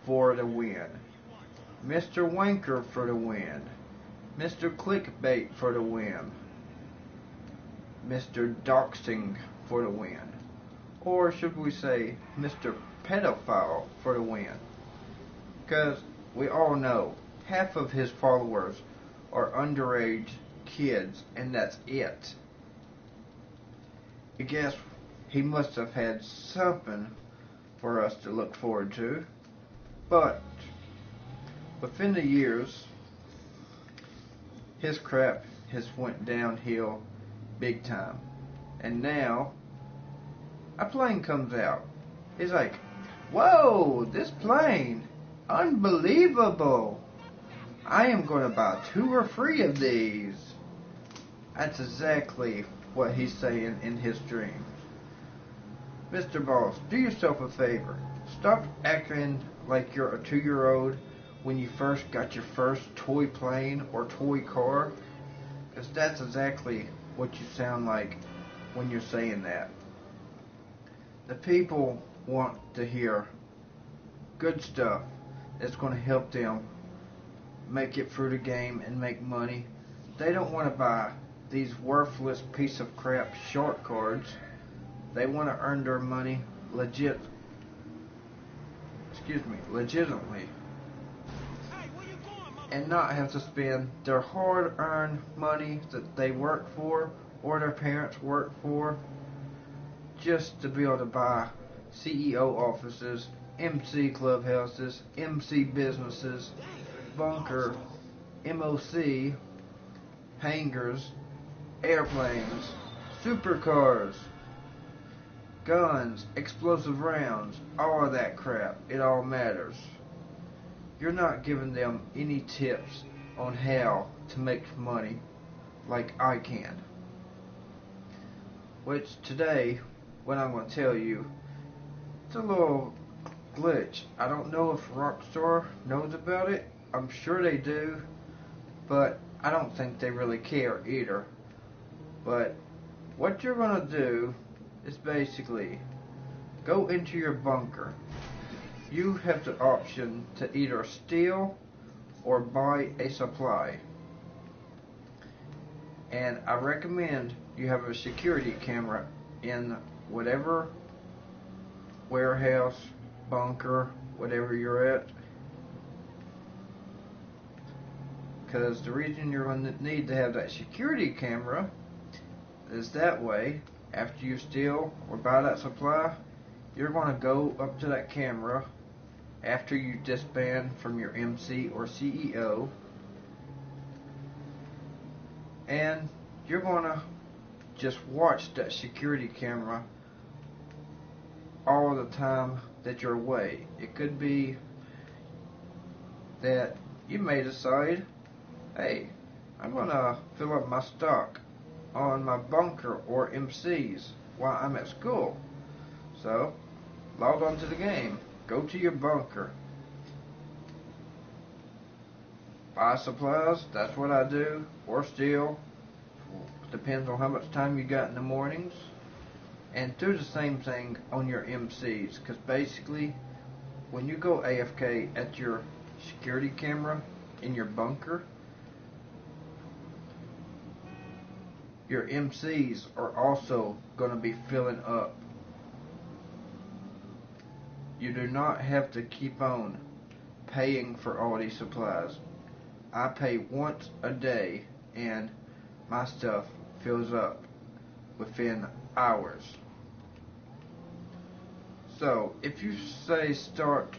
for the win. Mr. Wanker for the win. Mr. Clickbait for the win. Mr. Doxing for the win. Or should we say Mr. Pedophile for the win? Because we all know half of his followers are underage kids, and that's it. I guess he must have had something for us to look forward to. But within the years, his crap has went downhill big time. And now a plane comes out. He's like, whoa, this plane, unbelievable. I am going to buy 2 or 3 of these. That's exactly what he's saying in his dreams. Mr. Boss, do yourself a favor. Stop acting like you're a 2-year-old when you first got your first toy plane or toy car. Because that's exactly what you sound like when you're saying that. The people want to hear good stuff that's going to help them make it through the game and make money. They don't want to buy these worthless piece of crap short cards. They want to earn their money legitimately. And not have to spend their hard-earned money that they work for or their parents work for just to be able to buy CEO offices, MC clubhouses, MC businesses, bunker, MOC, hangars, airplanes, supercars, guns, explosive rounds, all of that crap. It all matters. You're not giving them any tips on how to make money like I can. Which today, what I'm going to tell you, it's a little glitch. I don't know if Rockstar knows about it. I'm sure they do, but I don't think they really care either. But what you're going to do is basically go into your bunker. You have the option to either steal or buy a supply. And I recommend you have a security camera in whatever warehouse, bunker, whatever you're at. Because the reason you're going to need to have that security camera is that way, after you steal or buy that supply, you're going to go up to that camera after you disband from your MC or CEO, and you're going to just watch that security camera all the time that you're away. It could be that you may decide, hey, I'm going to fill up my stock on my bunker or MCs while I'm at school. So, log on to the game. Go to your bunker. Buy supplies, that's what I do. Or steal. Depends on how much time you got in the mornings. And do the same thing on your MCs. Because basically, when you go AFK at your security camera in your bunker, your MCs are also going to be filling up. You do not have to keep on paying for all these supplies. I pay once a day and my stuff fills up within hours. So if you say start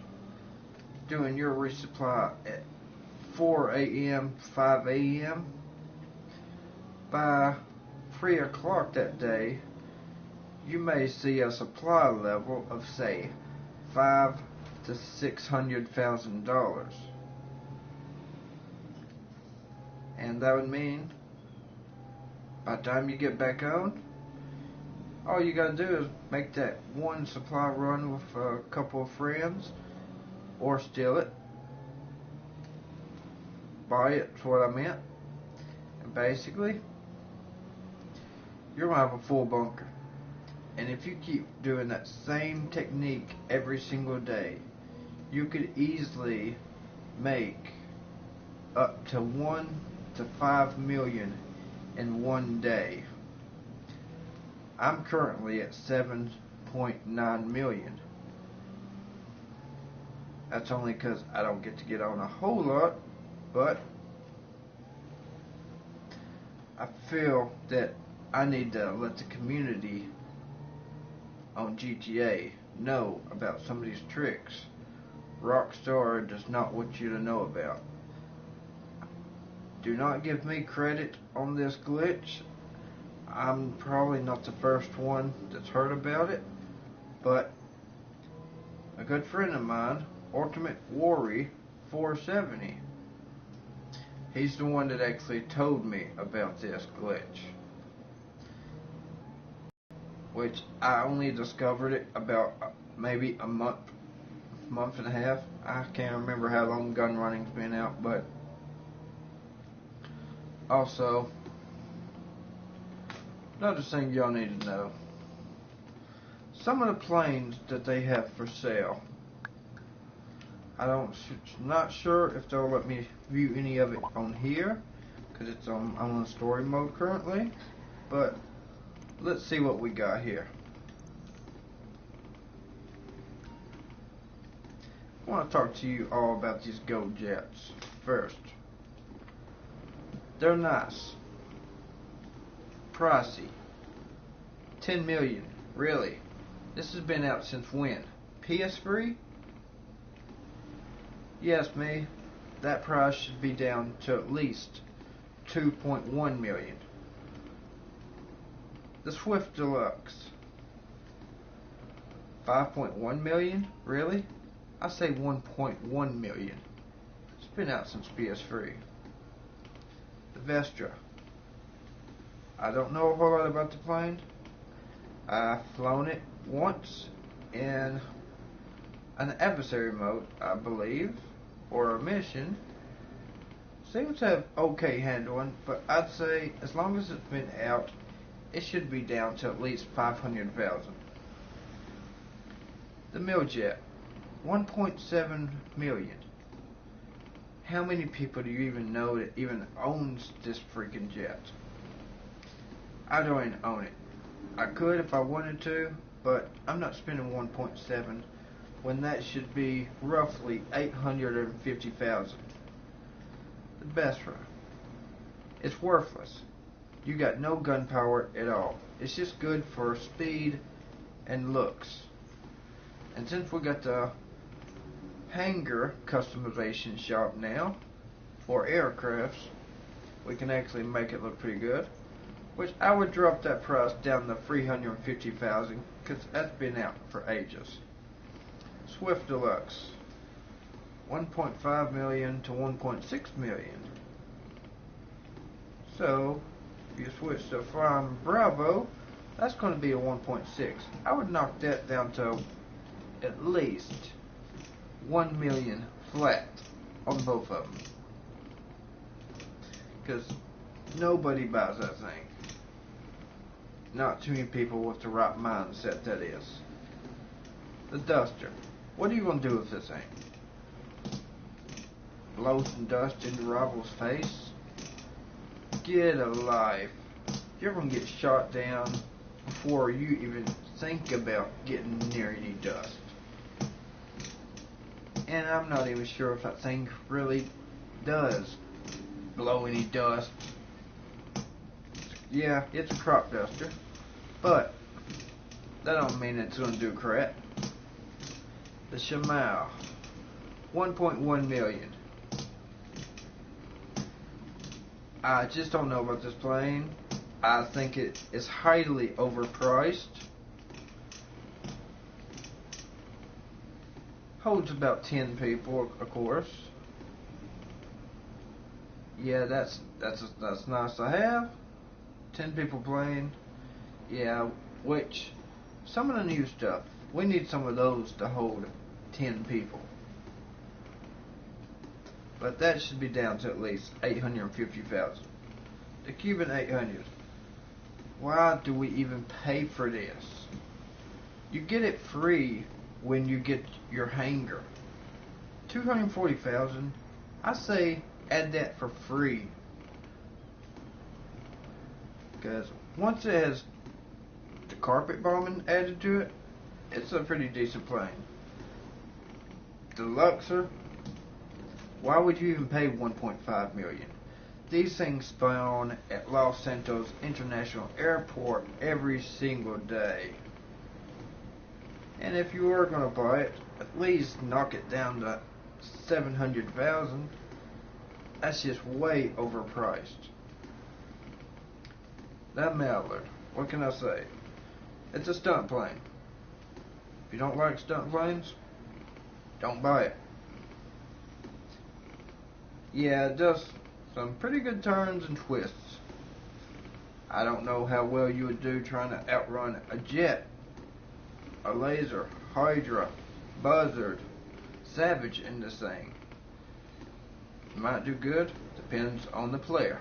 doing your resupply at 4 a.m., 5 a.m., by 3 o'clock that day, you may see a supply level of, say, $500,000 to $600,000, and that would mean by the time you get back on, all you gotta do is make that one supply run with a couple of friends, or steal it, buy it, is what I meant, and basically you're gonna have a full bunker. And if you keep doing that same technique every single day, you could easily make up to 1 to 5 million in one day. I'm currently at 7.9 million. That's only because I don't get to get on a whole lot, but I feel that I need to let the community on GTA know about some of these tricks Rockstar does not want you to know about. Do not give me credit on this glitch. I'm probably not the first one that's heard about it, but a good friend of mine, Ultimate Worry 470, he's the one that actually told me about this glitch, which I only discovered it about maybe a month and a half. I can't remember how long gun running's been out, but also another thing y'all need to know, some of the planes that they have for sale, not sure if they'll let me view any of it on here because it's I'm on story mode currently, but let's see what we got here. I want to talk to you all about these Go Jets first. They're nice, pricey. 10 million, really? This has been out since when? PS3? Yes, me. That price should be down to at least 2.1 million. The Swift Deluxe, 5.1 million? Really? I say 1.1 million. It's been out since PS3. The Vestra. I don't know a whole lot about the plane. I've flown it once in an adversary mode, I believe, or a mission. Seems to have okay handling, but I'd say as long as it's been out, it should be down to at least 500,000. The Miljet, 1.7 million. How many people do you even know that even owns this freaking jet? I don't even own it. I could if I wanted to, but I'm not spending 1.7 when that should be roughly 850,000. The Besra. It's worthless. You got no gunpowder at all. It's just good for speed and looks. And since we got the hangar customization shop now for aircrafts, we can actually make it look pretty good. Which I would drop that price down to 350,000 because that's been out for ages. Swift Deluxe, 1.5 million to 1.6 million. So if you switch to Flying Bravo, that's going to be a 1.6. I would knock that down to at least 1 million flat on both of them, because nobody buys that thing. Not too many people with the right mindset, that is. The Duster. What are you going to do with this thing? Blow some dust into rival's face? Get a life. You're going to get shot down before you even think about getting near any dust. And I'm not even sure if that thing really does blow any dust. Yeah, it's a crop duster, but that don't mean it's going to do crap. The Shimao, 1.1 million. I just don't know about this plane. I think it is highly overpriced. Holds about 10 people, of course. Yeah, that's nice to have. 10 people playing. Yeah, which some of the new stuff, we need some of those to hold 10 people. But that should be down to at least 850,000. The Cuban 800. Why do we even pay for this? You get it free when you get your hangar. $240,000. I say add that for free, because once it has the carpet bombing added to it, it's a pretty decent plane. The Luxor, why would you even pay $1.5 million? These things spawn at Los Santos International Airport every single day. And if you were going to buy it, at least knock it down to $700,000. That's just way overpriced. That Mallard, what can I say? It's a stunt plane. If you don't like stunt planes, don't buy it. Yeah, it does some pretty good turns and twists. I don't know how well you would do trying to outrun a jet, a laser, Hydra, Buzzard, Savage in this thing. You might do good, depends on the player.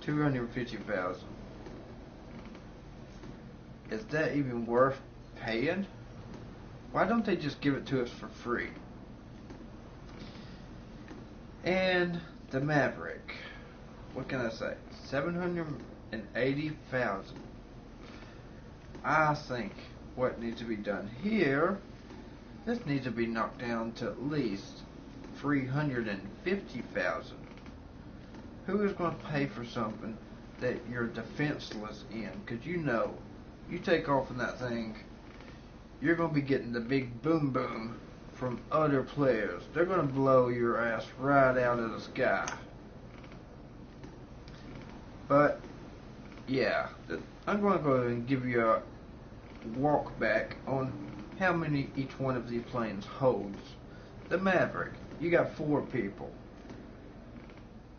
$250,000. Is that even worth paying? Why don't they just give it to us for free? And the Maverick. What can I say? $780,000. I think what needs to be done here, this needs to be knocked down to at least $350,000. Who is going to pay for something that you're defenseless in? Because you know, you take off in that thing, you're going to be getting the big boom boom from other players. They're going to blow your ass right out of the sky. But yeah, I'm going to go ahead and give you a walk back on how many each one of these planes holds. The Maverick, you got 4 people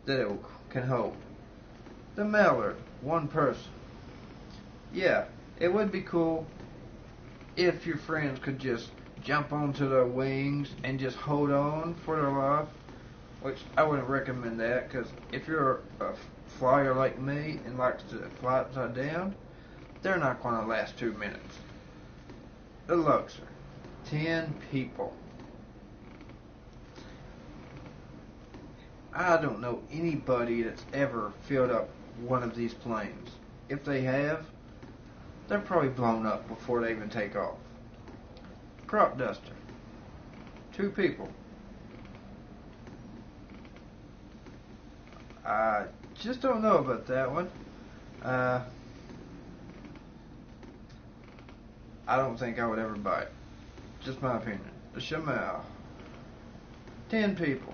that it can hold. The Mallard, 1 person. Yeah, it would be cool if your friends could just jump onto their wings and just hold on for their life, which I wouldn't recommend that, because if you're a flyer like me and likes to fly upside down, they're not going to last 2 minutes. The Luxor, 10 people. I don't know anybody that's ever filled up one of these planes. If they have, they're probably blown up before they even take off. Crop duster, 2 people. I just don't know about that one. I don't think I would ever buy it. Just my opinion. The Shamal, 10 people.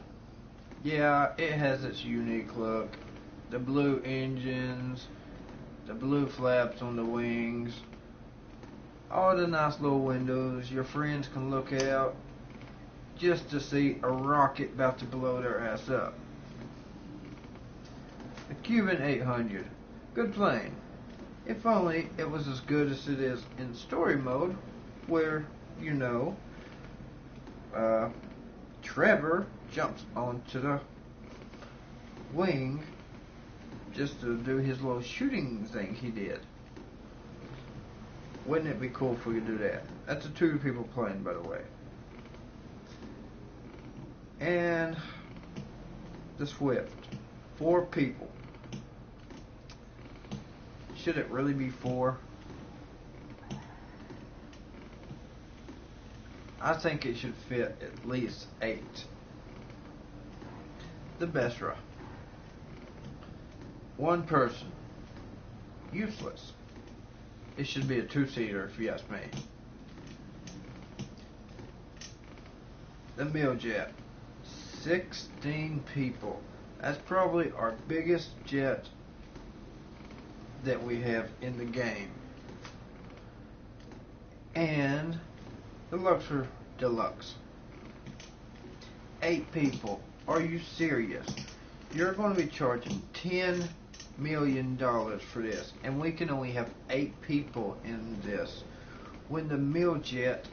Yeah, it has its unique look. The blue engines, the blue flaps on the wings, all the nice little windows. Your friends can look out just to see a rocket about to blow their ass up. The Cuban 800, good plane. If only it was as good as it is in story mode, where, you know, Trevor jumps onto the wing just to do his little shooting thing he did. Wouldn't it be cool if we could do that? That's a 2 people plane, by the way. And the Swift, 4 people. Should it really be 4? I think it should fit at least 8. The Besra, 1 person. Useless. It should be a 2-seater if you ask me. The Miljet, 16 people. That's probably our biggest jet that we have in the game. And the Luxor Deluxe, 8 people. Are you serious? You're going to be charging $10 million for this, and we can only have 8 people in this, when the Miljet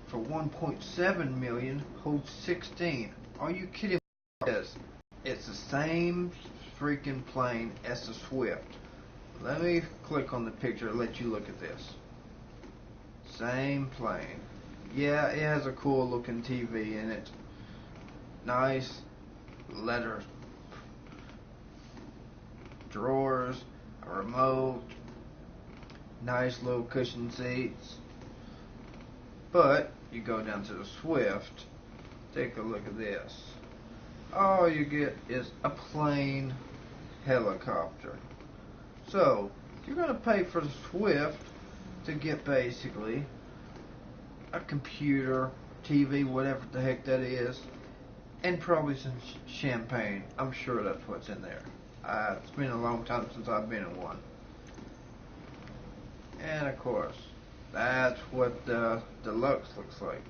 for $1.7 million holds 16. Are you kidding me? It's the same freaking plane as the Swift. Let me click on the picture and let you look at this. Same plane. Yeah, it has a cool looking TV in it. Nice leather drawers, a remote, nice little cushion seats. But you go down to the Swift, take a look at this. All you get is a plain helicopter. So, you're going to pay for the Swift to get basically a computer, TV, whatever the heck that is, and probably some champagne. I'm sure that's what's in there. It's been a long time since I've been in one. And of course, that's what the deluxe looks like.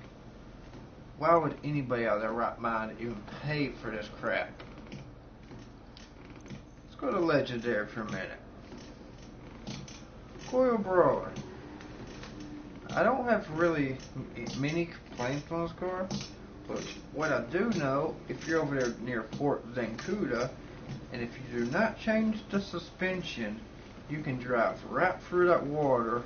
Why would anybody out of their right mind even pay for this crap? Let's go to Legendary for a minute. Coil Brawler. I don't have really many complaints on this car, but what I do know, if you're over there near Fort Zancuda, and if you do not change the suspension, you can drive right through that water,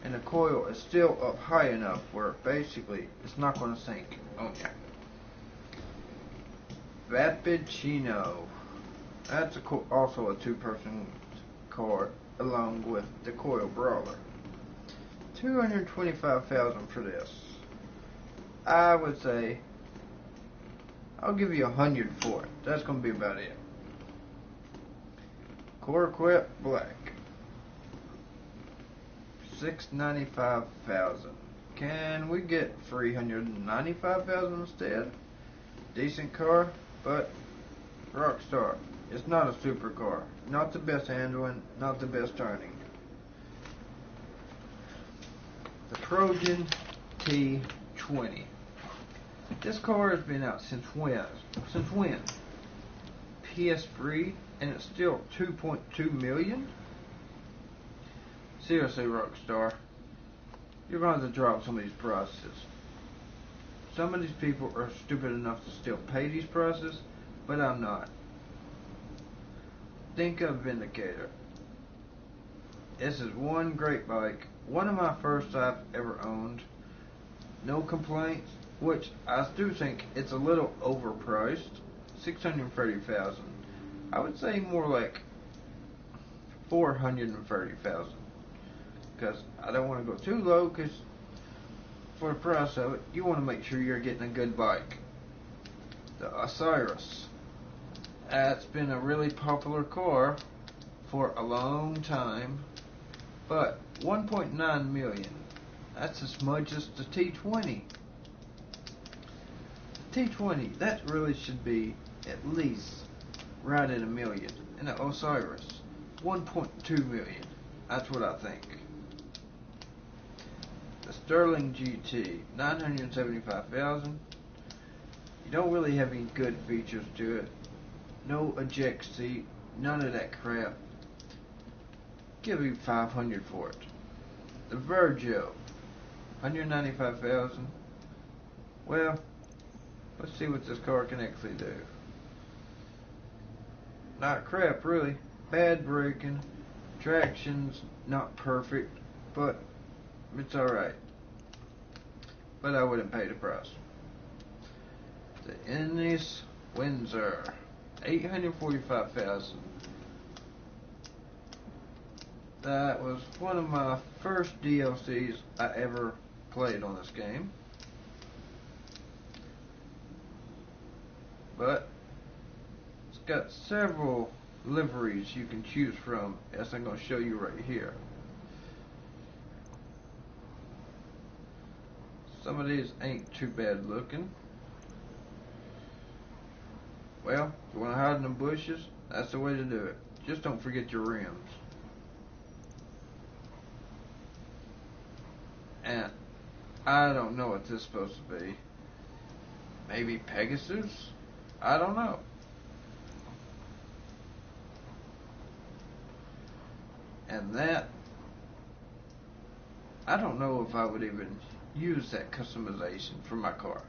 and the coil is still up high enough where basically it's not going to sink on you. Vapid Chino. That's also a two-person car along with the Coil Brawler. $225,000 for this. I would say I'll give you $100 for it. That's going to be about it. Core Equip Black. $695,000. Can we get $395,000 instead? Decent car, but Rockstar. It's not a supercar. Not the best handling, not the best turning. The Trojan T20. This car has been out since when? Since when? PS3, and it's still 2.2 million? Seriously, Rockstar, you're going to have to drop some of these prices. Some of these people are stupid enough to still pay these prices, but I'm not. Think of Vindicator. This is one great bike. One of my first I've ever owned. No complaints, which I do think it's a little overpriced. $630,000. I would say more like $430,000. Because I don't want to go too low, because for the price of it, you want to make sure you're getting a good bike. The Osiris. That's been a really popular car for a long time, but 1.9 million. That's as much as the T20. The T20, that really should be at least right at $1 million. And the Osiris, 1.2 million. That's what I think. The Sterling GT, $975,000. You don't really have any good features to it. No eject seat, none of that crap. Give you $500 for it. The Virgil, $195,000. Well, let's see what this car can actually do. Not crap, really. Bad braking, traction's not perfect, but it's alright. But I wouldn't pay the price. The Ennis Windsor, $845,000. That was one of my first DLCs I ever played on this game. But it's got several liveries you can choose from, as I'm going to show you right here. Some of these ain't too bad looking. Well, if you want to hide in the bushes, that's the way to do it. Just don't forget your rims. And I don't know what this is supposed to be. Maybe Pegasus? I don't know. And that, I don't know if I would even use that customization for my car.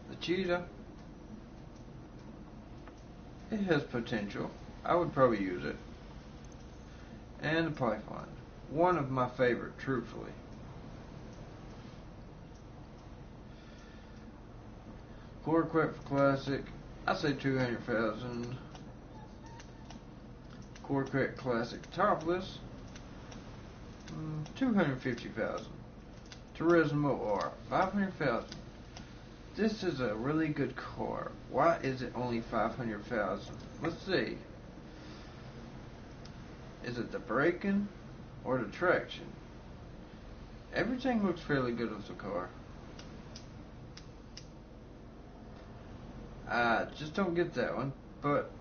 The Cheetah, it has potential. I would probably use it. And the Python, one of my favorite, truthfully. Corvette Classic, I say 200,000. Corvette Classic topless, 250,000. Turismo R, 500,000. This is a really good car. Why is it only 500,000? Let's see. Is it the braking or the traction? Everything looks fairly good with the car. I just don't get that one, but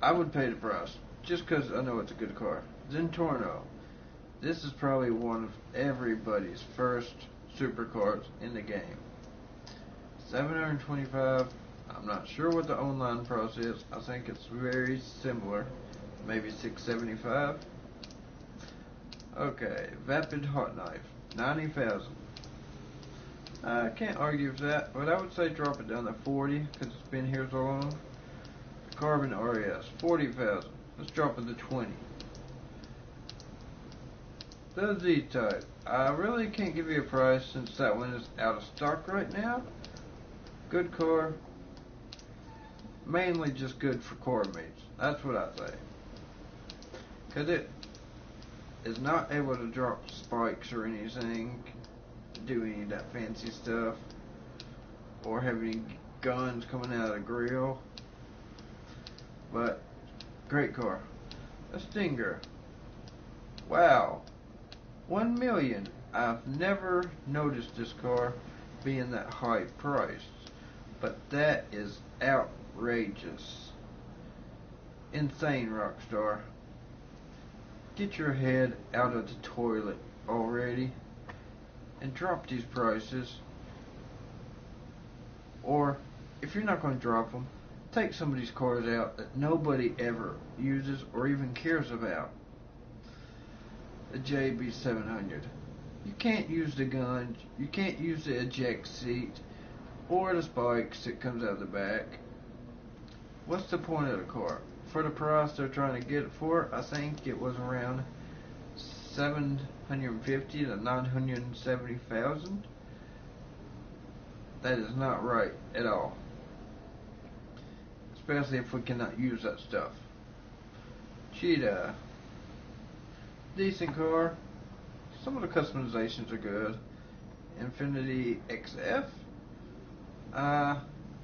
I would pay the price just because I know it's a good car. Zentorno. This is probably one of everybody's first supercars in the game. 725. I'm not sure what the online price is. I think it's very similar. Maybe 675. Okay, Vapid Hot Knife. 90,000. I can't argue with that, but I would say drop it down to 40 because it's been here so long. Carbon RS. 40,000. Let's drop it to 20. The Z-Type. I really can't give you a price since that one is out of stock right now. Good car. Mainly just good for car meets. That's what I say. Because it is not able to drop spikes or anything, do any of that fancy stuff, or have any guns coming out of the grill. But, great car. A Stinger. Wow. 1 million. I've never noticed this car being that high priced, but that is outrageous. Insane, Rockstar. Get your head out of the toilet already and drop these prices. Or, if you're not going to drop them, take some of these cars out that nobody ever uses or even cares about. The JB700. You can't use the gun, you can't use the eject seat, or the spikes that comes out the back. What's the point of the car? For the price they're trying to get it for, I think it was around 750 to 970,000. That is not right at all. Especially if we cannot use that stuff. Cheetah. Decent car. Some of the customizations are good. Infinity XF.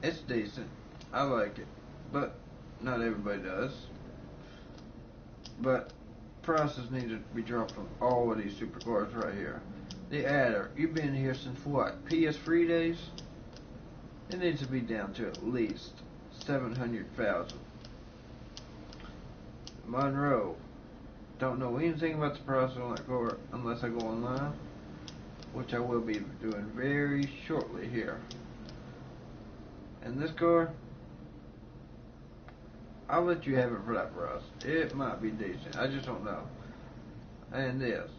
It's decent. I like it. But not everybody does. But prices need to be dropped on all of these supercars right here. The Adder. You've been here since what? PS3 days? It needs to be down to at least 700,000. Monroe. Don't know anything about the price on that car unless I go online, which I will be doing very shortly here. And this car, I'll let you have it for that price. It might be decent. I just don't know. And this.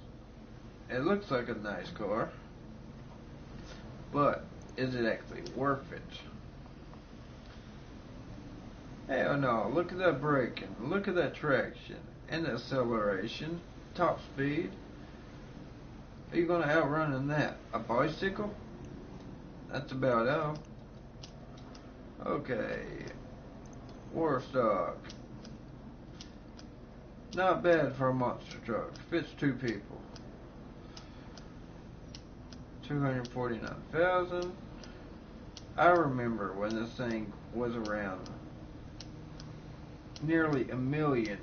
It looks like a nice car, but is it actually worth it? Hell no. Look at that braking. Look at that traction. And the acceleration. Top speed. Are you going to outrun in that? A bicycle? That's about all. Okay. Warstock. Not bad for a monster truck. Fits 2 people. 249,000. I remember when this thing was around nearly a million,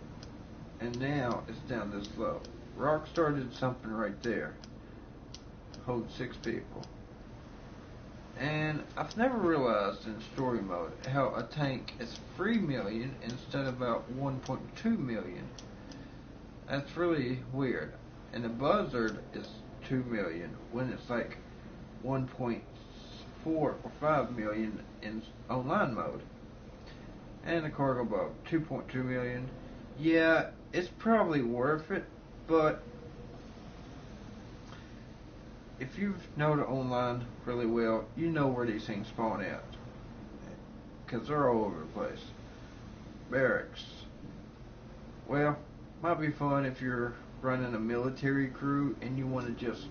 and now it's down this low. Rockstar did something right there. Hold 6 people. And I've never realized in story mode how a tank is 3 million instead of about 1.2 million. That's really weird. And the Buzzard is 2 million when it's like 1.4 or 5 million in online mode. And the cargo boat, 2.2 million. Yeah, it's probably worth it, but if you know the online really well, you know where these things spawn at. Because they're all over the place. Barracks. Well, might be fun if you're running a military crew and you want to just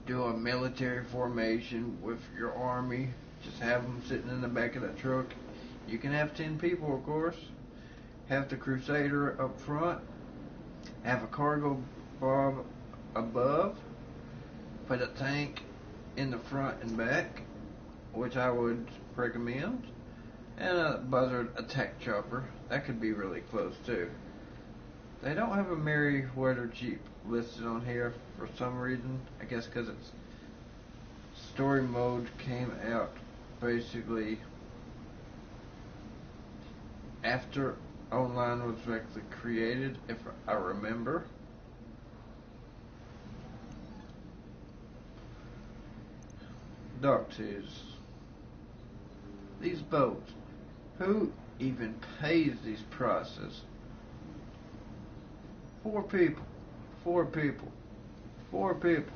do a military formation with your army. Just have them sitting in the back of that truck. You can have 10 people, of course. Have the Crusader up front. Have a cargo bomb above. Put a tank in the front and back, which I would recommend. And a Buzzard attack chopper. That could be really close too. They don't have a Merryweather Jeep listed on here for some reason. I guess because its story mode came out basically after online was actually created, if I remember. Doctors. These boats. Who even pays these prices? 4 people. 4 people. 4 people.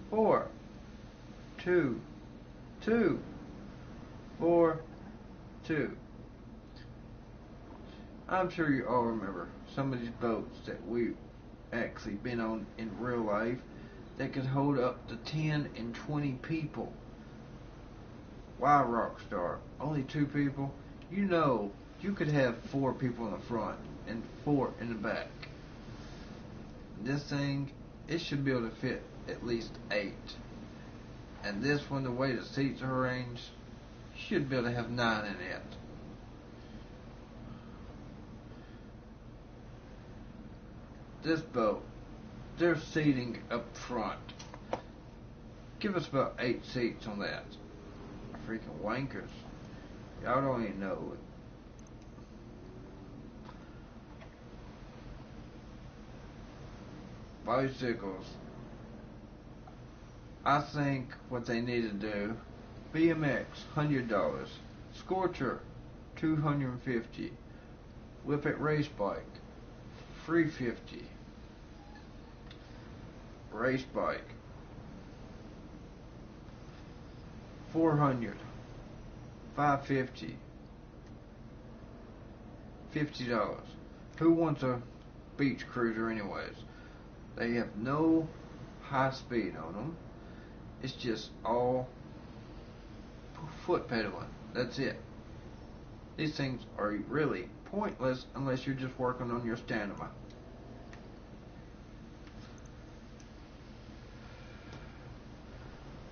4. 2. 2. 4. 2. I'm sure you all remember some of these boats that we've actually been on in real life that could hold up to 10 and 20 people. Why Rockstar? Only 2 people? You know, you could have 4 people in the front and 4 in the back. This thing, it should be able to fit at least 8. And this one, the way the seats are arranged, should be able to have 9 in it. This boat, there's seating up front. Give us about 8 seats on that. Freaking wankers. Y'all don't even know it. Bicycles. I think what they need to do, BMX, $100. Scorcher, $250. Whip It Race Bike, $350. Race Bike, $400. $550. $50. Who wants a beach cruiser anyways? They have no high speed on them. It's just all foot pedaling. That's it. These things are really pointless unless you're just working on your stamina.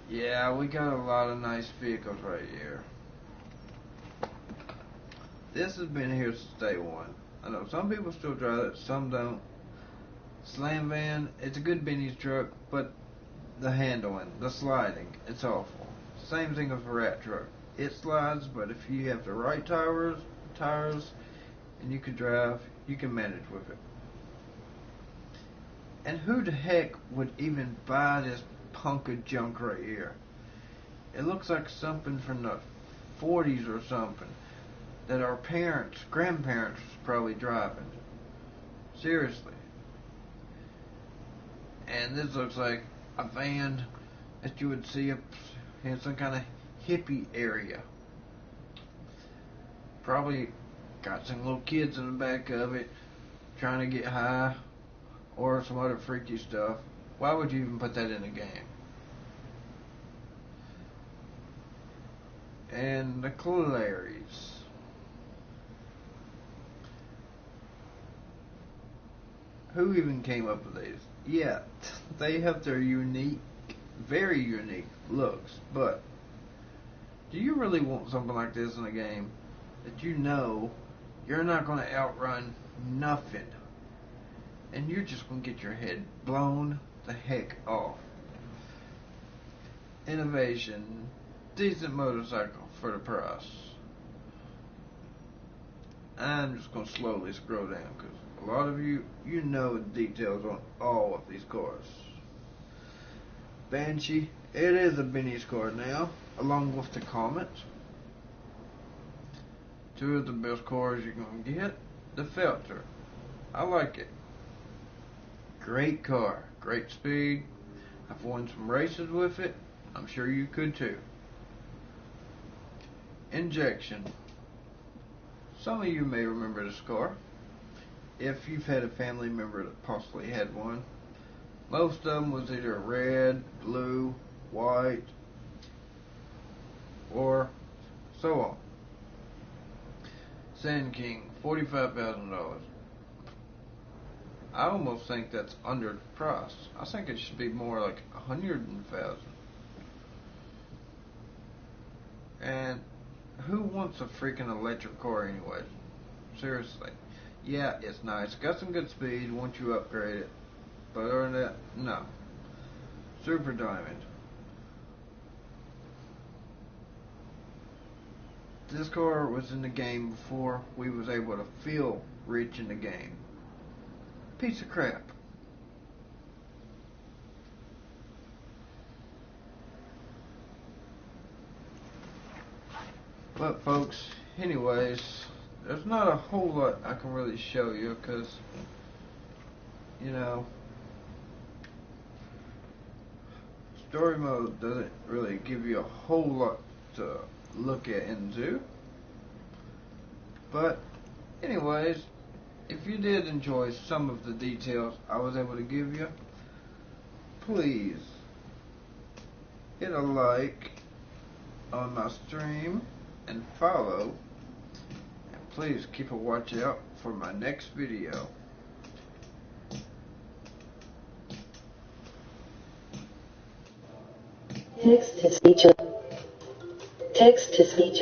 Yeah, we got a lot of nice vehicles right here. This has been here since day one. I know some people still drive it, some don't. Slam van, it's a good Benny's truck, but the handling, the sliding, it's awful. Same thing with a rat truck. It slides, but if you have the right tires, and you can drive, you can manage with it. And who the heck would even buy this punk of junk right here? It looks like something from the 40s or something that our parents, grandparents was probably driving. Seriously. And this looks like a van that you would see up in some kind of hippie area. Probably got some little kids in the back of it trying to get high or some other freaky stuff. Why would you even put that in a game? And the Claries. Who even came up with these? Yeah, they have their unique, very unique looks, but do you really want something like this in a game that you know you're not going to outrun nothing and you're just going to get your head blown the heck off? Innovation, decent motorcycle for the price. I'm just going to slowly scroll down because a lot of you know the details on all of these cars. Banshee, it is a Benny's car now, along with the Comet. 2 of the best cars you're going to get. The Felter, I like it. Great car, great speed. I've won some races with it. I'm sure you could too. Injection. Some of you may remember this car, if you've had a family member that possibly had one. Most of them was either red, blue, white, or so on. Sand King, $45,000. I almost think that's underpriced. I think it should be more like 100,000. And who wants a freaking electric car anyway? Seriously. Yeah, it's nice. Got some good speed once you upgrade it. But other than that, no. Super Diamond. This car was in the game before we was able to feel rich in the game. Piece of crap. But folks, anyways, there's not a whole lot I can really show you because, you know, story mode doesn't really give you a whole lot to look at into. But anyways, if you did enjoy some of the details I was able to give you, please hit a like on my stream and follow, and please keep a watch out for my next video. Text to speech. Text to speech.